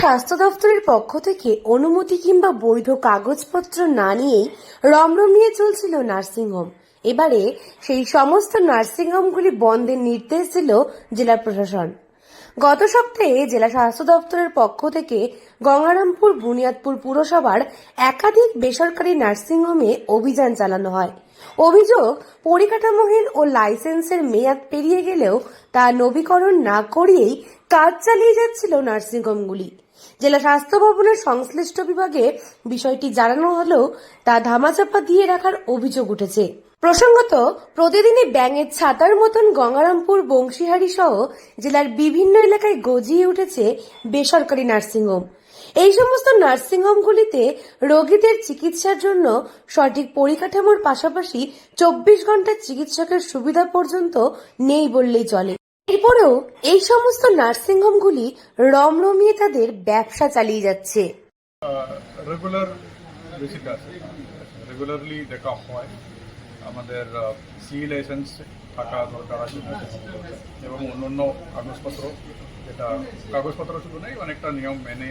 স্বাস্থ্য দফতরের পক্ষ থেকে অনুমতি কিংবা বৈধ কাগজপত্র না নিয়েই রমরম নিয়ে চলছিল নার্সিংহোম। এবারে সেই সমস্ত নার্সিংহোমগুলি বন্ধের নির্দেশ দিল জেলা প্রশাসন। গত সপ্তাহে জেলা স্বাস্থ্য দপ্তরের পক্ষ থেকে গঙ্গারামপুর বুনিয়াদপুর পুরসভার একাধিক বেসরকারি নার্সিংহোমে অভিযান চালানো হয়। অভিযোগ, পরিকাঠামোহীন ও লাইসেন্সের মেয়াদ পেরিয়ে গেলেও তা নবীকরণ না করিয়েই কাজ চালিয়ে যাচ্ছিল নার্সিংহোমগুলি। জেলা স্বাস্থ্য ভবনের সংশ্লিষ্ট বিভাগে বিষয়টি জানানো হলেও তা ধামাচাপা দিয়ে রাখার অভিযোগ উঠেছে। প্রসঙ্গত, প্রতিদিনই ব্যাঙের ছাতার মতন গঙ্গারামপুর, বংশীহারি সহ জেলার বিভিন্ন এলাকায় গজিয়ে উঠেছে বেসরকারি নার্সিংহোম। এই সমস্ত নার্সিংহোমগুলিতে রোগীদের চিকিৎসার জন্য সঠিক পরিকাঠামোর পাশাপাশি 24 ঘন্টা চিকিৎসকের সুবিধা পর্যন্ত নেই বললেই চলে। এরপরেও এই সমস্ত নার্সিংহোমগুলি রমরমিয়ে তাদের ব্যবসা চালিয়ে যাচ্ছে। রেগুলার বেসিক আছে, রেগুলারলি দেখা হয়। আমাদের সি লাইসেন্স থাকা দরকার আছে এবং অন্যান্য কাগজপত্র, যেটা কাগজপত্র শুধু নেই, অনেকটা নিয়ম মেনে,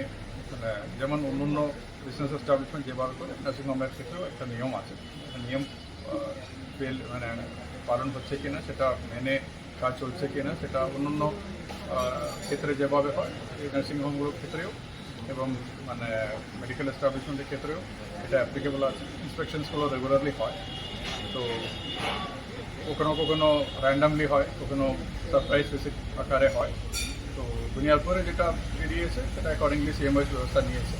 মানে যেমন অন্যান্য বিজনেস এস্টাবলিশমেন্ট যেভাবে করে নার্সিংহোমের ক্ষেত্রেও একটা নিয়ম আছে। নিয়ম মানে পালন হচ্ছে কিনা, সেটা মেনে কাজ চলছে কিনা, সেটা অন্যান্য ক্ষেত্রে যেভাবে হয় এই নার্সিংহোমগুলোর ক্ষেত্রেও এবং মানে মেডিকেল এস্টাবলিশমেন্টের ক্ষেত্রেও এটা অ্যাপ্লিকেবল আছে। ইন্সপেকশনসগুলো রেগুলারলি হয়, তো কখনো কখনো র্যান্ডামলি হয়, কখনো সারপ্রাইজ ভিজিট আকারে হয়। তো বুনিয়াদপুরে যেটা বেরিয়েছে সেটা অ্যাকর্ডিংলি সিএমওএস ব্যবস্থা নিয়েছে।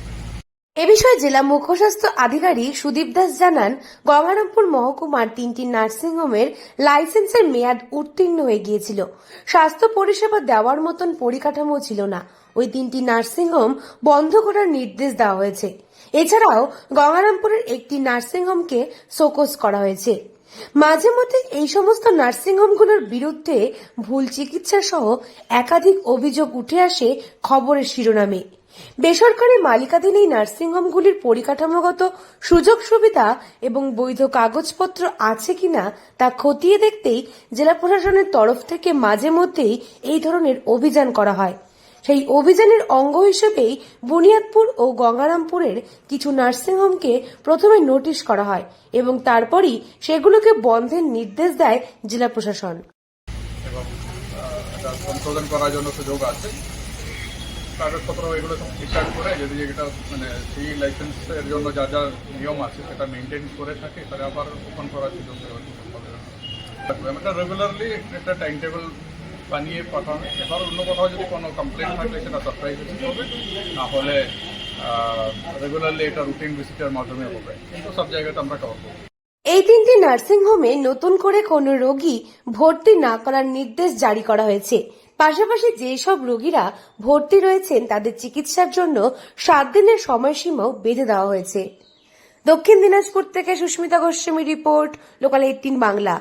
এ বিষয়ে জেলা মুখ্য স্বাস্থ্য আধিকারিক সুদীপ দাস জানান, গঙ্গারামপুর মহকুমার 3টি নার্সিংহোমের লাইসেন্সের মেয়াদ উত্তীর্ণ হয়ে গিয়েছিল। স্বাস্থ্য পরিষেবা দেওয়ার মতন পরিকাঠামো ছিল না। ওই 3টি নার্সিংহোম বন্ধ করার নির্দেশ দেওয়া হয়েছে। এছাড়াও গঙ্গারামপুরের একটি নার্সিংহোমকে শোকজ করা হয়েছে। মাঝে মধ্যে এই সমস্ত নার্সিংহোমগুলোর বিরুদ্ধে ভুল চিকিৎসা সহ একাধিক অভিযোগ উঠে আসে খবরের শিরোনামে। বেসরকারি মালিকাধীন এই নার্সিংহোমগুলির পরিকাঠামোগত সুযোগ সুবিধা এবং বৈধ কাগজপত্র আছে কিনা তা খতিয়ে দেখতেই জেলা প্রশাসনের তরফ থেকে মাঝে মধ্যেই এই ধরনের অভিযান করা হয়। সেই অভিযানের অঙ্গ হিসেবেই বুনিয়াদপুর ও গঙ্গারামপুরের কিছু নার্সিংহোমকে প্রথমে নোটিশ করা হয় এবং তারপরই সেগুলোকে বন্ধের নির্দেশ দেয় জেলা প্রশাসন। এবং সংশোধন করার জন্য সুযোগ আছে, কাগজপত্র এগুলো সব ঠিকঠাক করে যদি এটা মানে সেই লাইসেন্সের জন্য যা যা নিয়ম আছে সেটা মেনটেন করে থাকে, তাহলে আবার ওপেন করার সুযোগ রেগুলারলি একটা টাইম টেবিল বানিয়ে পাঠানো। এবার অন্য কোথাও যদি কোনো কমপ্লেন থাকলে সেটা সারপ্রাইজ ভিজিট হবে, না হলে রেগুলারলি এটা রুটিন ভিজিটের মাধ্যমে হবে, কিন্তু সব জায়গাতে আমরা কভার করব। এই 3টি নার্সিংহোমে নতুন করে কোনো রোগী ভর্তি না করার নির্দেশ জারি করা হয়েছে। পাশাপাশি যেসব রোগীরা ভর্তি রয়েছেন তাদের চিকিৎসার জন্য 7 দিনের সময়সীমাও বেঁধে দেওয়া হয়েছে। দক্ষিণ দিনাজপুর থেকে সুস্মিতা গোস্বামী রিপোর্ট, লোকাল 18 বাংলা।